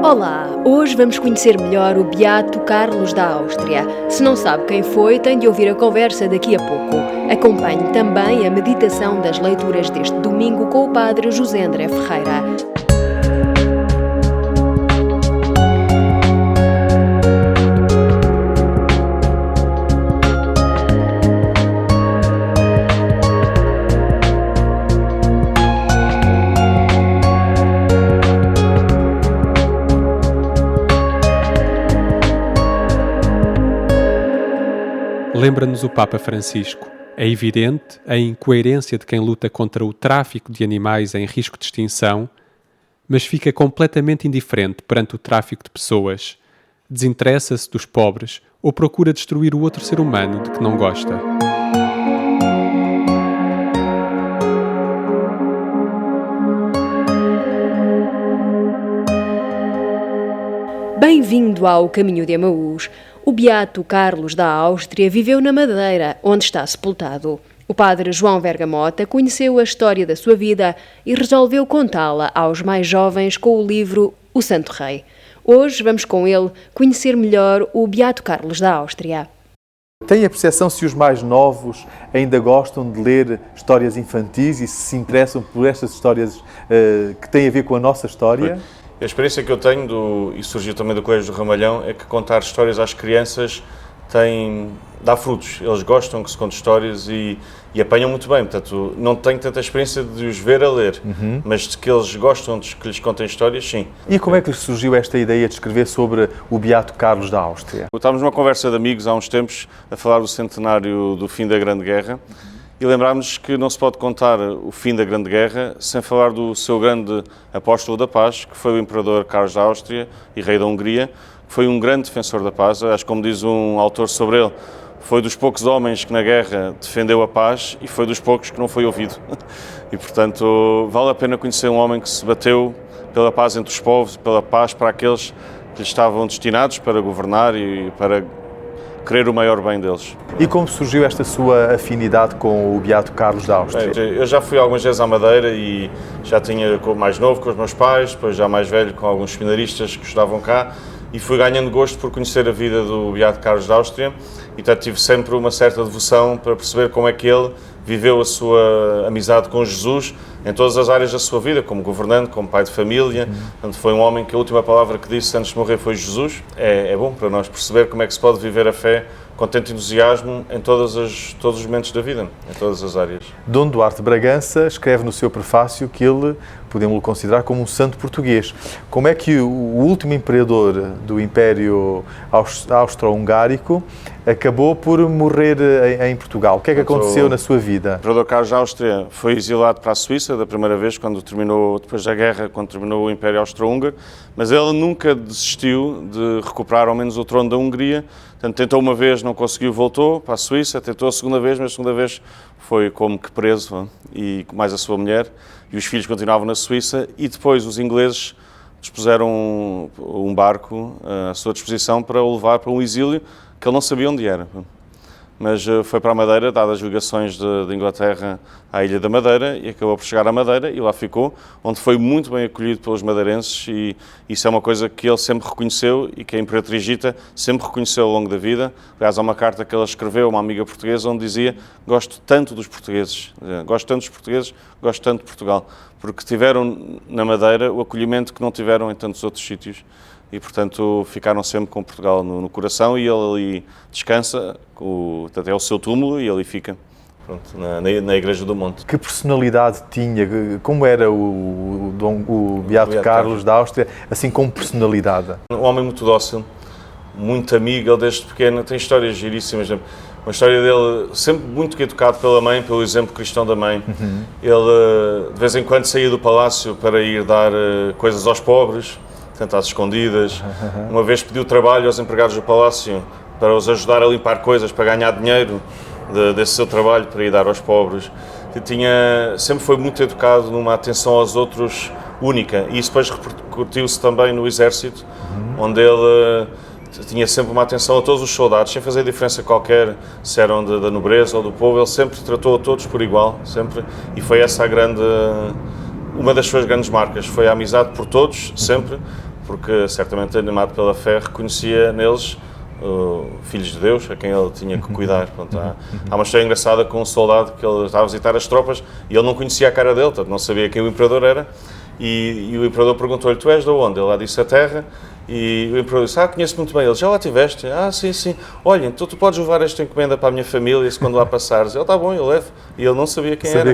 Olá, hoje vamos conhecer melhor o Beato Carlos da Áustria. Se não sabe quem foi, tem de ouvir a conversa daqui a pouco. Acompanhe também a meditação das leituras deste domingo com o Padre José André Ferreira. Lembra-nos o Papa Francisco. É evidente a incoerência de quem luta contra o tráfico de animais em risco de extinção, mas fica completamente indiferente perante o tráfico de pessoas. Desinteressa-se dos pobres ou procura destruir o outro ser humano de que não gosta. Bem-vindo ao Caminho de Emaús. O Beato Carlos da Áustria viveu na Madeira, onde está sepultado. O padre João Vergamota conheceu a história da sua vida e resolveu contá-la aos mais jovens com o livro O Santo Rei. Hoje vamos com ele conhecer melhor o Beato Carlos da Áustria. Tem a percepção se os mais novos ainda gostam de ler histórias infantis e se interessam por estas histórias que têm a ver com a nossa história? A experiência que eu tenho, e surgiu também do Colégio do Ramalhão, é que contar histórias às crianças dá frutos. Eles gostam que se conte histórias e apanham muito bem. Portanto, não tenho tanta experiência de os ver a ler, mas de que eles gostam de que lhes contem histórias, sim. E como é que lhes surgiu esta ideia de escrever sobre o Beato Carlos da Áustria? Estávamos numa conversa de amigos há uns tempos a falar do centenário do fim da Grande Guerra e lembrámos que não se pode contar o fim da Grande Guerra sem falar do seu grande apóstolo da paz, que foi o Imperador Carlos da Áustria e Rei da Hungria, que foi um grande defensor da paz. Acho que, como diz um autor sobre ele, foi dos poucos homens que na guerra defendeu a paz e foi dos poucos que não foi ouvido. E, portanto, vale a pena conhecer um homem que se bateu pela paz entre os povos, pela paz para aqueles que lhe estavam destinados para governar e para querer o maior bem deles. E como surgiu esta sua afinidade com o Beato Carlos da Áustria? Eu já fui algumas vezes à Madeira e já tinha mais novo com os meus pais, depois já mais velho com alguns seminaristas que estudavam cá e fui ganhando gosto por conhecer a vida do Beato Carlos da Áustria e portanto, tive sempre uma certa devoção para perceber como é que ele viveu a sua amizade com Jesus em todas as áreas da sua vida, como governante, como pai de família. Portanto, foi um homem que a última palavra que disse antes de morrer foi Jesus. É bom para nós perceber como é que se pode viver a fé com tanto entusiasmo em todos os momentos da vida, em todas as áreas. Dom Duarte Bragança escreve no seu prefácio que ele, podemos-lo considerar como um santo português. Como é que o último imperador do Império Austro-Hungarico acabou por morrer em Portugal? O que é que aconteceu na sua vida? O Imperador Carlos da Áustria foi exilado para a Suíça da primeira vez, depois da guerra, quando terminou o Império Austro-Húngaro, mas ele nunca desistiu de recuperar ao menos o trono da Hungria. Portanto, tentou uma vez, não conseguiu, voltou para a Suíça, tentou a segunda vez, mas a segunda vez foi como que preso, e mais a sua mulher, e os filhos continuavam na Suíça, e depois os ingleses dispuseram um barco à sua disposição para o levar para um exílio que ele não sabia onde era. Mas foi para a Madeira, dadas as ligações de Inglaterra à Ilha da Madeira, e acabou por chegar à Madeira e lá ficou, onde foi muito bem acolhido pelos madeirenses, e isso é uma coisa que ele sempre reconheceu e que a Imperatriz Gita sempre reconheceu ao longo da vida. Aliás, há uma carta que ela escreveu a uma amiga portuguesa onde dizia: gosto tanto dos portugueses, gosto tanto de Portugal, porque tiveram na Madeira o acolhimento que não tiveram em tantos outros sítios. E, portanto, ficaram sempre com Portugal no coração, e ele ali descansa, até o seu túmulo, e ali fica, na Igreja do Monte. Que personalidade tinha? Como era o Beato Carlos da Áustria, assim como personalidade? Um homem muito dócil, muito amigo, ele desde pequeno tem histórias giríssimas. Uma história dele, sempre muito educado pela mãe, pelo exemplo cristão da mãe. Ele, de vez em quando, saía do palácio para ir dar coisas aos pobres, tentar às escondidas. Uma vez pediu trabalho aos empregados do palácio para os ajudar a limpar coisas, para ganhar dinheiro desse seu trabalho para ir dar aos pobres. Sempre foi muito educado, numa atenção aos outros única, e isso depois repercutiu-se também no exército, onde ele tinha sempre uma atenção a todos os soldados, sem fazer diferença qualquer, se eram da nobreza ou do povo. Ele sempre tratou a todos por igual, sempre, e foi essa uma das suas grandes marcas, foi a amizade por todos, sempre, porque certamente animado pela fé reconhecia neles filhos de Deus, a quem ele tinha que cuidar. Portanto, há uma história engraçada com um soldado que ele estava a visitar as tropas e ele não conhecia a cara dele, portanto, não sabia quem o imperador era, e o imperador perguntou-lhe: tu és de onde? Ele lá disse: a terra. E o imperador disse: conheço muito bem. Ele: já lá estiveste? Sim, sim. Olha, então tu podes levar esta encomenda para a minha família, se quando lá passares. Ele: está bom, eu levo. E ele não sabia quem era.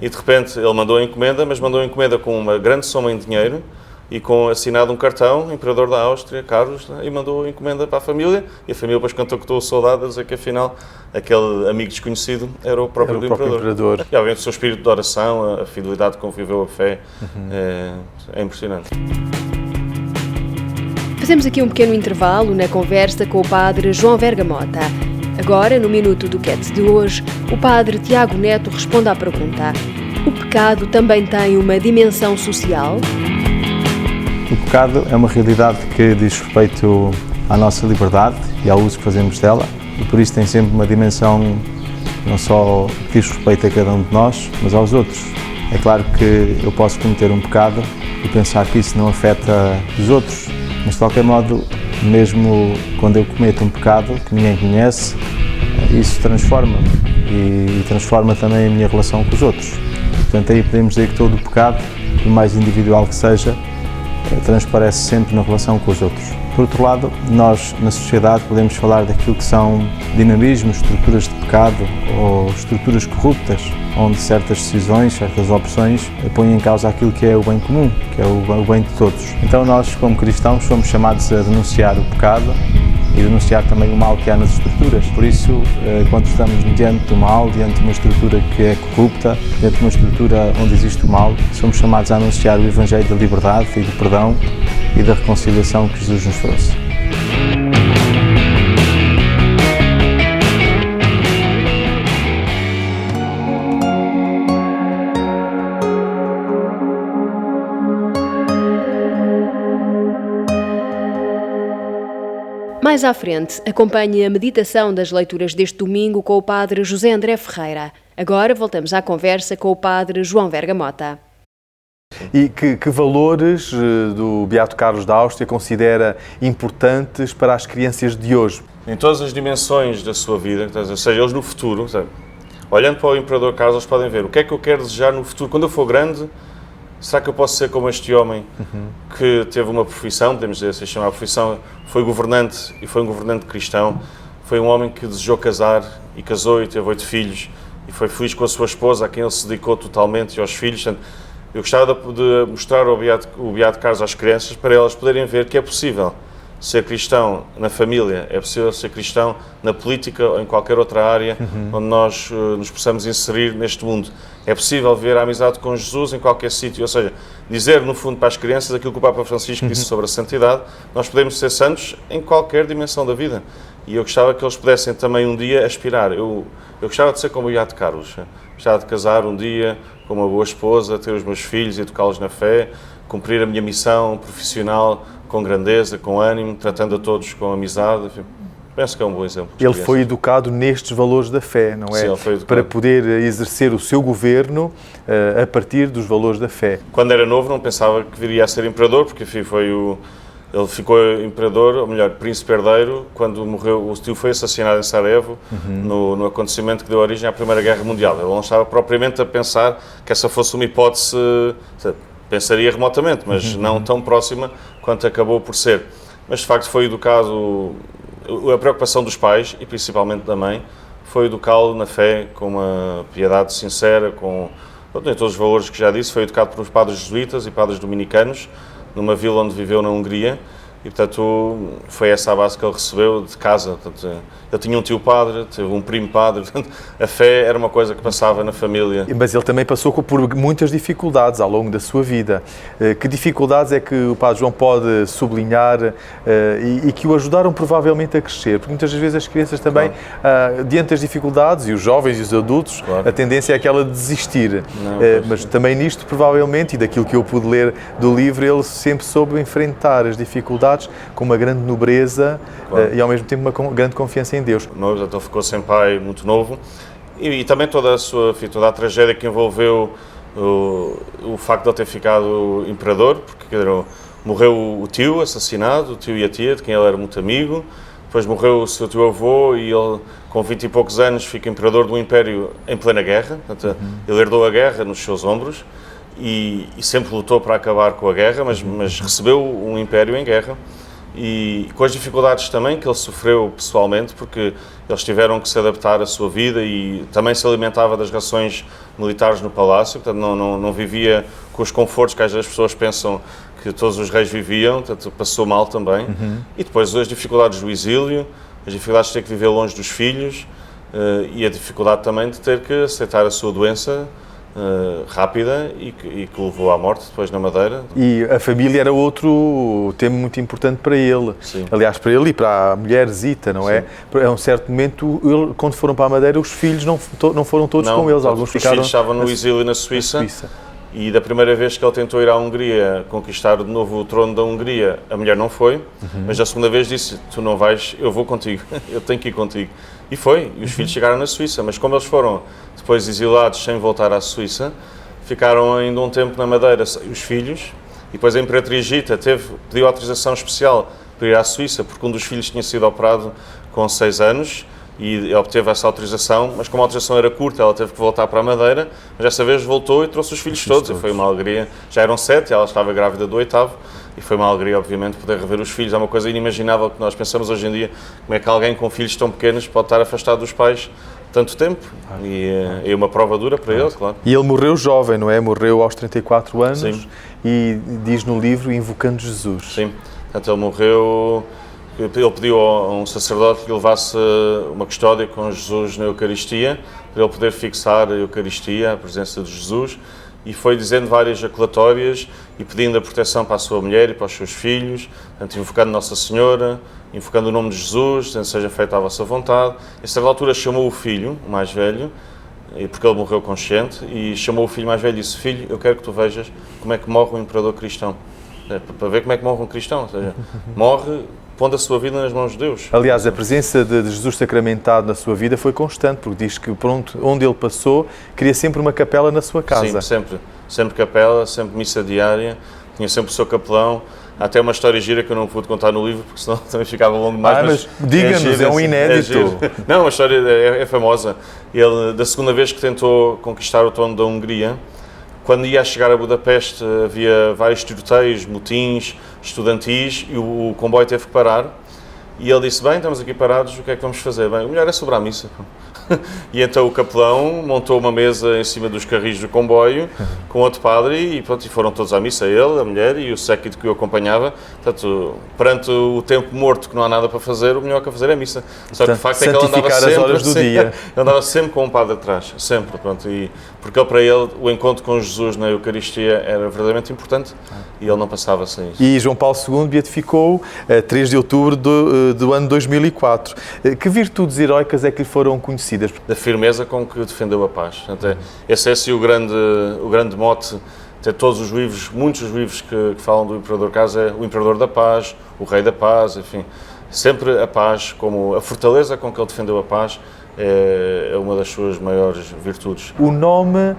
E de repente ele mandou a encomenda, mas mandou a encomenda com uma grande soma em dinheiro e com assinado um cartão, imperador da Áustria, Carlos, e mandou a encomenda para a família, e a família depois contactou o soldado a dizer que afinal aquele amigo desconhecido era o próprio imperador. E obviamente o seu espírito de oração, a fidelidade com que viveu a fé, é impressionante. Fazemos aqui um pequeno intervalo na conversa com o padre João Vergamota. Agora, no Minuto do Cat de hoje, o padre Tiago Neto responde à pergunta: o pecado também tem uma dimensão social? O pecado é uma realidade que diz respeito à nossa liberdade e ao uso que fazemos dela, e por isso tem sempre uma dimensão não só que diz respeito a cada um de nós, mas aos outros. É claro que eu posso cometer um pecado e pensar que isso não afeta os outros, mas de qualquer modo, mesmo quando eu cometo um pecado que ninguém conhece, isso transforma-me e transforma também a minha relação com os outros. Portanto, aí podemos dizer que todo o pecado, por mais individual que seja, transparece sempre na relação com os outros. Por outro lado, nós na sociedade podemos falar daquilo que são dinamismos, estruturas de pecado ou estruturas corruptas, onde certas decisões, certas opções põem em causa aquilo que é o bem comum, que é o bem de todos. Então nós, como cristãos, somos chamados a denunciar o pecado e denunciar também o mal que há nas estruturas. Por isso, quando estamos diante do mal, diante de uma estrutura que é corrupta, diante de uma estrutura onde existe o mal, somos chamados a anunciar o Evangelho da liberdade e do perdão e da reconciliação que Jesus nos trouxe. Mais à frente, acompanhe a meditação das leituras deste domingo com o padre José André Ferreira. Agora voltamos à conversa com o padre João Vergamota. E que valores do Beato Carlos da Áustria considera importantes para as crianças de hoje? Em todas as dimensões da sua vida, ou seja, eles no futuro, olhando para o imperador Carlos, eles podem ver o que é que eu quero desejar no futuro. Quando eu for grande, será que eu posso ser como este homem que teve uma profissão, podemos dizer assim, chamar a profissão, foi governante e foi um governante cristão, foi um homem que desejou casar e casou e teve 8 filhos e foi feliz com a sua esposa, a quem ele se dedicou totalmente, e aos filhos. Portanto, eu gostava de mostrar o Beato Carlos às crianças para elas poderem ver que é possível ser cristão na família, é possível ser cristão na política ou em qualquer outra área onde nós nos possamos inserir neste mundo. É possível ver a amizade com Jesus em qualquer sítio, ou seja, dizer no fundo para as crianças aquilo que o Papa Francisco disse sobre a santidade. Nós podemos ser santos em qualquer dimensão da vida, e eu gostava que eles pudessem também um dia aspirar. Eu gostava de ser como o Beato Carlos, gostava de casar um dia com uma boa esposa, ter os meus filhos e educá-los na fé, cumprir a minha missão profissional com grandeza, com ânimo, tratando a todos com amizade. Enfim, penso que é um bom exemplo. Ele foi educado nestes valores da fé, não é? Sim, ele foi educado. Para poder exercer o seu governo a partir dos valores da fé. Quando era novo não pensava que viria a ser imperador, porque enfim, ele ficou imperador, ou melhor, príncipe herdeiro, quando morreu. O tio foi assassinado em Sarajevo, no acontecimento que deu origem à Primeira Guerra Mundial. Ele não estava propriamente a pensar que essa fosse uma hipótese, pensaria remotamente, mas não tão próxima quanto acabou por ser. Mas de facto foi educado, a preocupação dos pais, e principalmente da mãe, foi educá-lo na fé, com uma piedade sincera, com todos os valores que já disse. Foi educado por padres jesuítas e padres dominicanos, numa vila onde viveu na Hungria, e portanto foi essa a base que ele recebeu de casa. Portanto, ele tinha um tio padre, teve um primo padre, portanto, a fé era uma coisa que passava na família. Mas ele também passou por muitas dificuldades ao longo da sua vida. Que dificuldades é que o Padre João pode sublinhar e que o ajudaram provavelmente a crescer? Porque muitas vezes as crianças também, diante das dificuldades, e os jovens e os adultos, a tendência é aquela de desistir. Mas também nisto, provavelmente, e daquilo que eu pude ler do livro, ele sempre soube enfrentar as dificuldades com uma grande nobreza e ao mesmo tempo uma grande confiança em Deus. Ele ficou sem pai muito novo, e também toda a tragédia que envolveu o facto de ele ter ficado imperador, porque morreu o tio assassinado, o tio e a tia, de quem ele era muito amigo. Depois morreu o seu tio-avô e ele, com 20 e poucos anos, fica imperador do Império em plena guerra. Portanto, ele herdou a guerra nos seus ombros e sempre lutou para acabar com a guerra, mas recebeu um Império em guerra. E com as dificuldades também que ele sofreu pessoalmente, porque eles tiveram que se adaptar à sua vida e também se alimentava das rações militares no palácio, portanto não vivia com os confortos que às vezes as pessoas pensam que todos os reis viviam, portanto passou mal também. E depois as dificuldades do exílio, as dificuldades de ter que viver longe dos filhos e a dificuldade também de ter que aceitar a sua doença rápida e que o levou à morte depois na Madeira. E a família era outro tema muito importante para ele. Sim. Aliás, para ele e para a mulher Zita, não é? A um certo momento, quando foram para a Madeira, os filhos não foram todos com eles. Alguns ficaram... Os filhos estavam no exílio na Suíça. E da primeira vez que ele tentou ir à Hungria conquistar de novo o trono da Hungria, a mulher não foi, mas da segunda vez disse, tu não vais, eu vou contigo, eu tenho que ir contigo. E foi, e os filhos chegaram na Suíça, mas como eles foram depois exilados sem voltar à Suíça, ficaram ainda um tempo na Madeira os filhos, e depois a Imperatriz Gita pediu autorização especial para ir à Suíça, porque um dos filhos tinha sido operado com 6 anos, e obteve essa autorização, mas como a autorização era curta, ela teve que voltar para a Madeira, mas dessa vez voltou e trouxe os filhos todos, e foi uma alegria. Já eram 7, ela estava grávida do 8º, e foi uma alegria, obviamente, poder rever os filhos. É uma coisa inimaginável que nós pensamos hoje em dia, como é que alguém com filhos tão pequenos pode estar afastado dos pais tanto tempo, e é uma prova dura para ele, claro. E ele morreu jovem, não é? Morreu aos 34 anos. Sim. E diz no livro, invocando Jesus. Sim, portanto ele morreu... Ele pediu a um sacerdote que lhe levasse uma custódia com Jesus na Eucaristia, para ele poder fixar a Eucaristia, a presença de Jesus, e foi dizendo várias jaculatórias e pedindo a proteção para a sua mulher e para os seus filhos, portanto, invocando Nossa Senhora, invocando o nome de Jesus, dizendo seja feita a vossa vontade. A certa altura chamou o filho, o mais velho, porque ele morreu consciente, e chamou o filho mais velho e disse, filho, eu quero que tu vejas como é que morre um imperador cristão. Para ver como é que morre um cristão, ou seja, morre pondo a sua vida nas mãos de Deus. Aliás, a presença de Jesus sacramentado na sua vida foi constante, porque diz que onde ele passou, queria sempre uma capela na sua casa. Sim, sempre capela, sempre missa diária, tinha sempre o seu capelão. Há até uma história gira que eu não pude contar no livro, porque senão também ficava longo demais. Mas diga-nos, é um inédito. Não, a história é famosa. Ele, da segunda vez que tentou conquistar o trono da Hungria, quando ia chegar a Budapeste, havia vários tiroteios, motins estudantis, e o comboio teve que parar. E ele disse, bem, estamos aqui parados, o que é que vamos fazer? Bem, o melhor é sobrar a missa. E então o capelão montou uma mesa em cima dos carris do comboio com outro padre e, pronto, e foram todos à missa, ele, a mulher e o séquito que o acompanhava. Portanto, perante o tempo morto que não há nada para fazer, o melhor que a fazer é a missa. Só que o facto é que ele andava sempre, as horas do dia. Ele andava sempre com um padre atrás, sempre, pronto, e porque para ele o encontro com Jesus na Eucaristia era verdadeiramente importante e ele não passava sem isso. E João Paulo II beatificou a 3 de outubro do ano 2004. Que virtudes heroicas é que lhe foram conhecidas? Da firmeza com que defendeu a paz. Esse é assim o grande mote de todos os livros, muitos dos livros que falam do Imperador Carlos, é o Imperador da Paz, o Rei da Paz, enfim. Sempre a paz, como a fortaleza com que ele defendeu a paz, é uma das suas maiores virtudes. O nome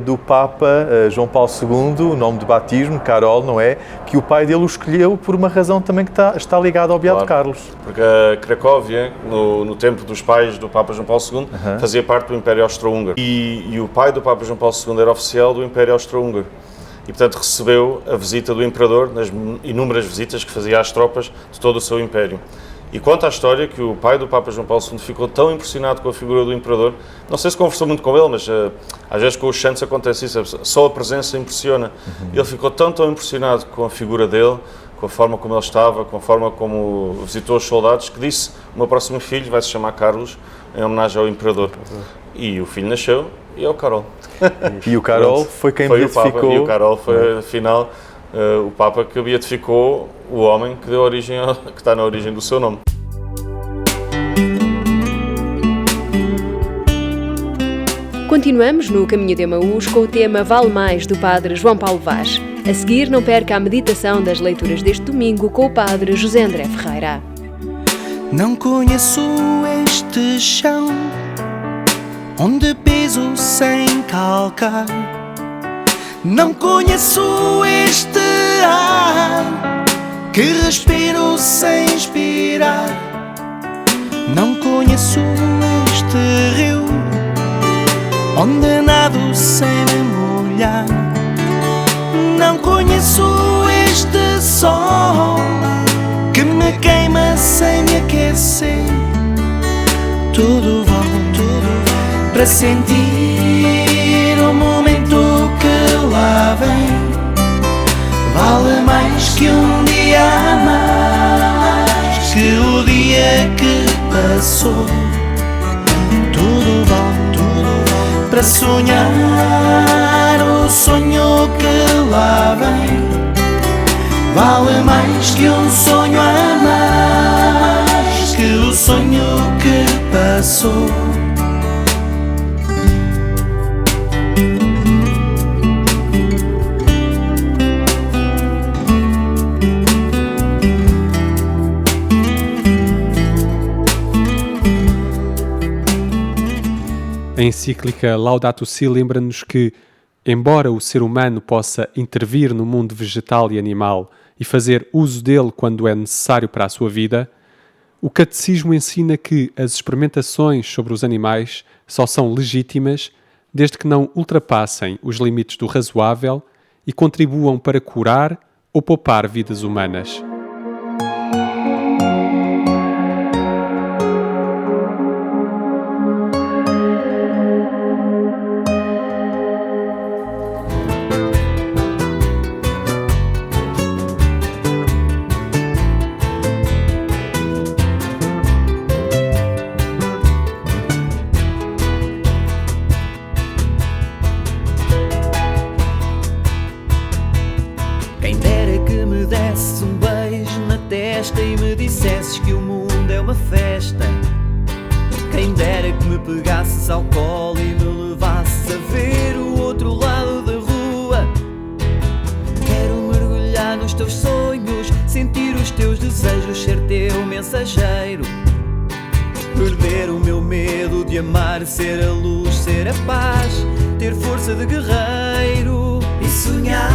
do Papa João Paulo II, o nome de batismo, Carol, não é? Que o pai dele o escolheu por uma razão também que está ligada ao Beato Carlos. Porque a Cracóvia, no tempo dos pais do Papa João Paulo II, fazia parte do Império Austro-Húngaro. E o pai do Papa João Paulo II era oficial do Império Austro-Húngaro. E, portanto, recebeu a visita do Imperador, nas inúmeras visitas que fazia às tropas de todo o seu Império. E conta a história que o pai do Papa João Paulo II ficou tão impressionado com a figura do Imperador, não sei se conversou muito com ele, mas às vezes com os santos acontece isso, só a presença impressiona. Ele ficou tão impressionado com a figura dele, com a forma como ele estava, com a forma como visitou os soldados, que disse, o meu próximo filho vai se chamar Carlos, em homenagem ao Imperador. E o filho nasceu e é o Carol. E o Carol foi quem beatificou. E o Carol foi, afinal, o Papa que beatificou o homem que deu origem que está na origem do seu nome. Continuamos no Caminho de Emaús com o tema Vale Mais, do Padre João Paulo Vaz. A seguir, não perca a meditação das leituras deste domingo com o Padre José André Ferreira. Não conheço este chão onde piso sem calcar. Não conheço este ar que respiro sem inspirar. Não conheço este rio onde nado sem me molhar. Não conheço este sol que me queima sem me aquecer. Tudo vale para sentir o momento que lá vem. Vale mais que um dia a mais, que o dia que passou. Tudo vale para sonhar o sonho que lá vem. Vale mais que um sonho a mais, que o sonho que passou. A encíclica Laudato Si lembra-nos que, embora o ser humano possa intervir no mundo vegetal e animal e fazer uso dele quando é necessário para a sua vida, o catecismo ensina que as experimentações sobre os animais só são legítimas desde que não ultrapassem os limites do razoável e contribuam para curar ou poupar vidas humanas. Quem dera que me desses um beijo na testa e me dissesses que o mundo é uma festa. Quem dera que me pegasses ao colo e me levasses a ver o outro lado da rua. Quero mergulhar nos teus sonhos, sentir os teus desejos, ser teu mensageiro. Perder o meu medo de amar, ser a luz, ser a paz, ter força de guerreiro e sonhar,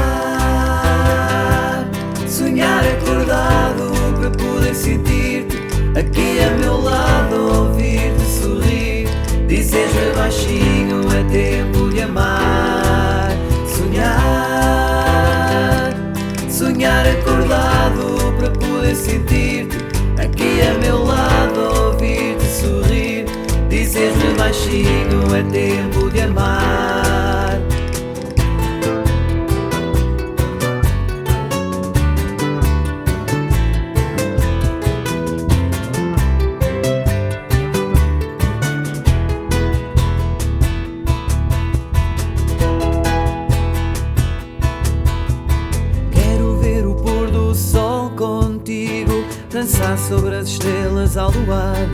sonhar acordado para poder sentir-te aqui a meu lado, ouvir-te sorrir, dizer-me baixinho é tempo de amar. Sonhar, sonhar acordado para poder sentir-te aqui a meu lado, ouvir-te sorrir, dizer-me baixinho é tempo de amar. Quero ver o pôr do sol contigo, dançar sobre as estrelas ao luar.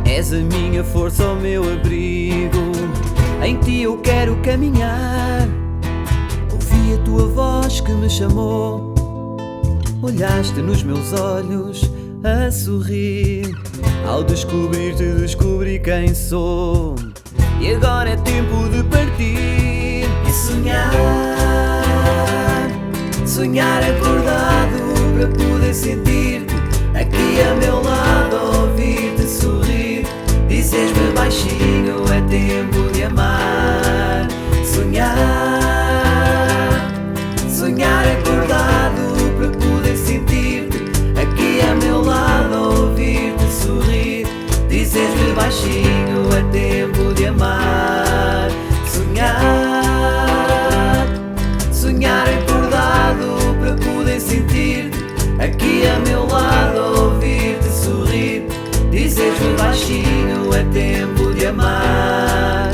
És a minha força, o meu abrigo, em ti eu quero caminhar. Ouvi a tua voz que me chamou, olhaste nos meus olhos a sorrir. Ao descobrir-te descobri quem sou, e agora é tempo de partir e sonhar, sonhar acordado para poder sentir-te aqui a meu lado, ouvir-te sorrir, dizeres-me baixinho é tempo de amar. Sonhar, sonhar acordado para poder sentir-te aqui a meu lado, ouvir-te sorrir, dizeres-me baixinho é tempo de amar. Sonhar, sonhar acordado para poder sentir-te aqui a meu lado, ouvir-te sorrir, dizeres-me baixinho é tempo de amar.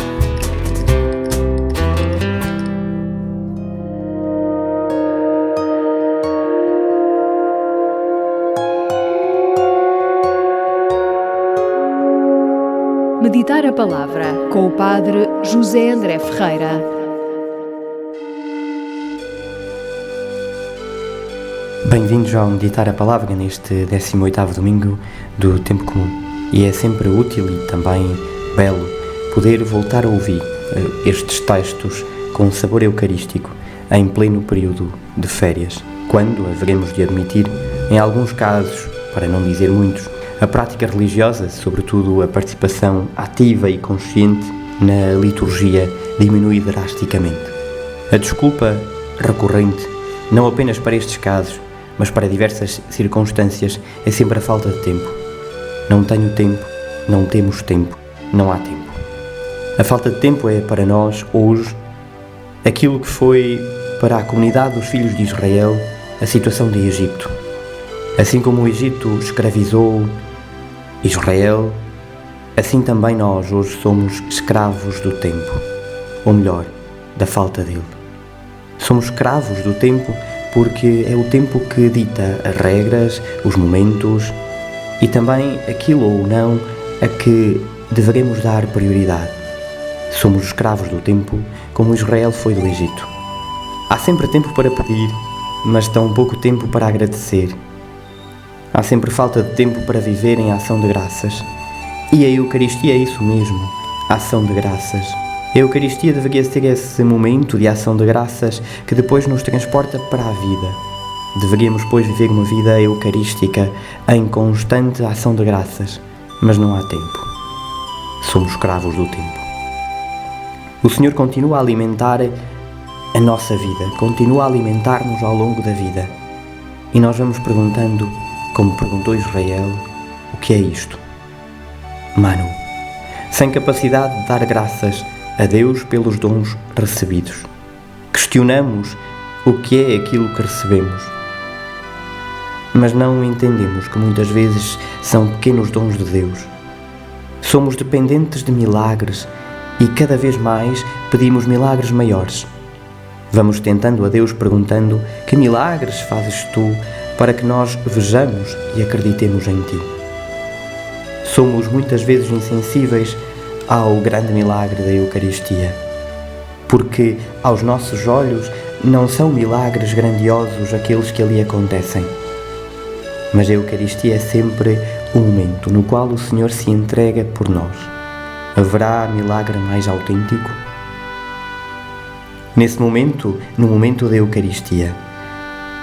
Meditar a Palavra com o Padre José André Ferreira. Bem-vindos ao Meditar a Palavra neste 18º domingo do Tempo Comum. E é sempre útil e também belo poder voltar a ouvir estes textos com sabor eucarístico, em pleno período de férias, quando haveremos de admitir, em alguns casos, para não dizer muitos, a prática religiosa, sobretudo a participação ativa e consciente na liturgia, diminui drasticamente. A desculpa recorrente, não apenas para estes casos, mas para diversas circunstâncias, é sempre a falta de tempo. Não tenho tempo, não temos tempo, não há tempo. A falta de tempo é para nós, hoje, aquilo que foi para a comunidade dos filhos de Israel a situação de Egito. Assim como o Egito escravizou Israel, assim também nós hoje somos escravos do tempo, ou melhor, da falta dele. Somos escravos do tempo porque é o tempo que dita as regras, os momentos e também aquilo ou não a que devemos dar prioridade. Somos escravos do tempo como Israel foi do Egito. Há sempre tempo para pedir, mas tão pouco tempo para agradecer. Há sempre falta de tempo para viver em ação de graças. E a Eucaristia é isso mesmo, ação de graças. A Eucaristia deveria ser esse momento de ação de graças que depois nos transporta para a vida. Deveríamos, pois, viver uma vida eucarística em constante ação de graças, mas não há tempo. Somos escravos do tempo. O Senhor continua a alimentar a nossa vida, continua a alimentar-nos ao longo da vida. E nós vamos perguntando, como perguntou Israel, o que é isto? Manu, sem capacidade de dar graças a Deus pelos dons recebidos. Questionamos o que é aquilo que recebemos, mas não entendemos que muitas vezes são pequenos dons de Deus. Somos dependentes de milagres e cada vez mais pedimos milagres maiores. Vamos tentando a Deus perguntando: que milagres fazes tu para que nós vejamos e acreditemos em ti? Somos muitas vezes insensíveis ao grande milagre da Eucaristia, porque aos nossos olhos não são milagres grandiosos aqueles que ali acontecem. Mas a Eucaristia é sempre o momento no qual o Senhor se entrega por nós. Haverá milagre mais autêntico? Nesse momento, no momento da Eucaristia,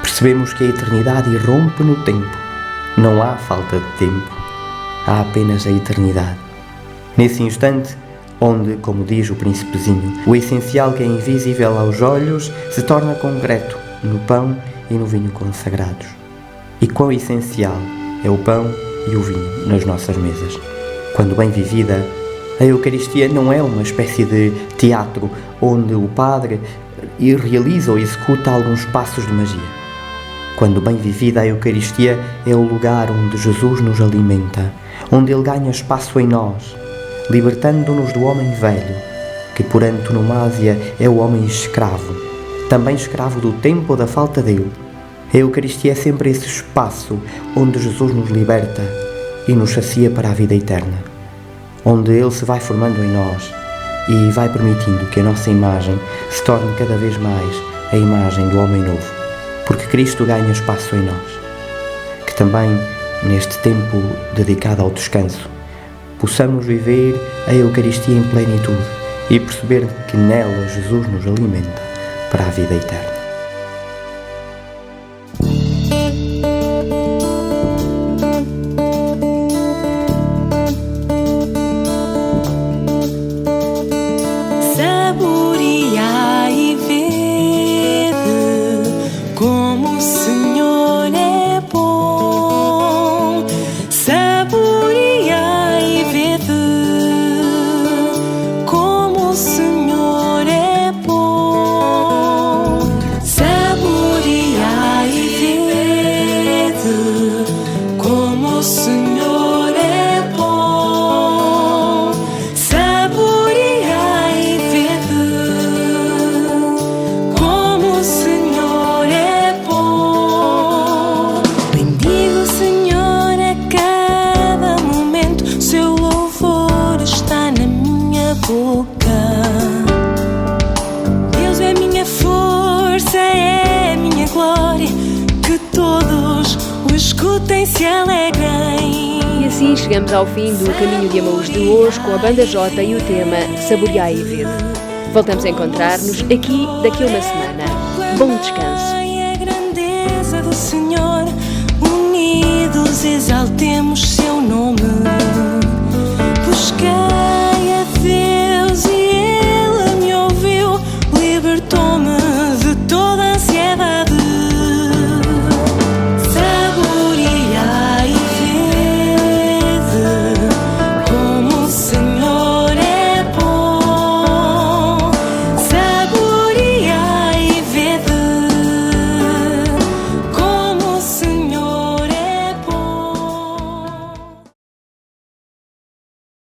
percebemos que a eternidade irrompe no tempo. Não há falta de tempo, há apenas a eternidade. Nesse instante, onde, como diz o príncipezinho, o essencial que é invisível aos olhos se torna concreto no pão e no vinho consagrados. E quão essencial é o pão e o vinho nas nossas mesas. Quando bem vivida, a Eucaristia não é uma espécie de teatro onde o padre realiza ou executa alguns passos de magia. Quando bem vivida, a Eucaristia é o lugar onde Jesus nos alimenta, onde Ele ganha espaço em nós, libertando-nos do homem velho, que por antonomasia é o homem escravo, também escravo do tempo ou da falta dele. A Eucaristia é sempre esse espaço onde Jesus nos liberta e nos sacia para a vida eterna, onde Ele se vai formando em nós e vai permitindo que a nossa imagem se torne cada vez mais a imagem do homem novo, porque Cristo ganha espaço em nós. Que também, neste tempo dedicado ao descanso, possamos viver a Eucaristia em plenitude e perceber que nela Jesus nos alimenta para a vida eterna. Saboreai e vede como o Senhor é bom. Saboreai e vede como o Senhor é bom. Saboreai e vede como o Senhor é bom. Saboreai e vede como o Senhor é bom. Bendigo o Senhor a cada momento, o seu louvor está na minha boca. Deus é minha força, é minha glória, que todos o escutem, se alegrem. E assim chegamos ao fim do Caminho de Emaús de hoje com a Banda J e o tema Saboreai e Vede. Voltamos a encontrar-nos aqui daqui a uma semana. Bom descanso. A grandeza do Senhor, unidos exaltemos seu nome.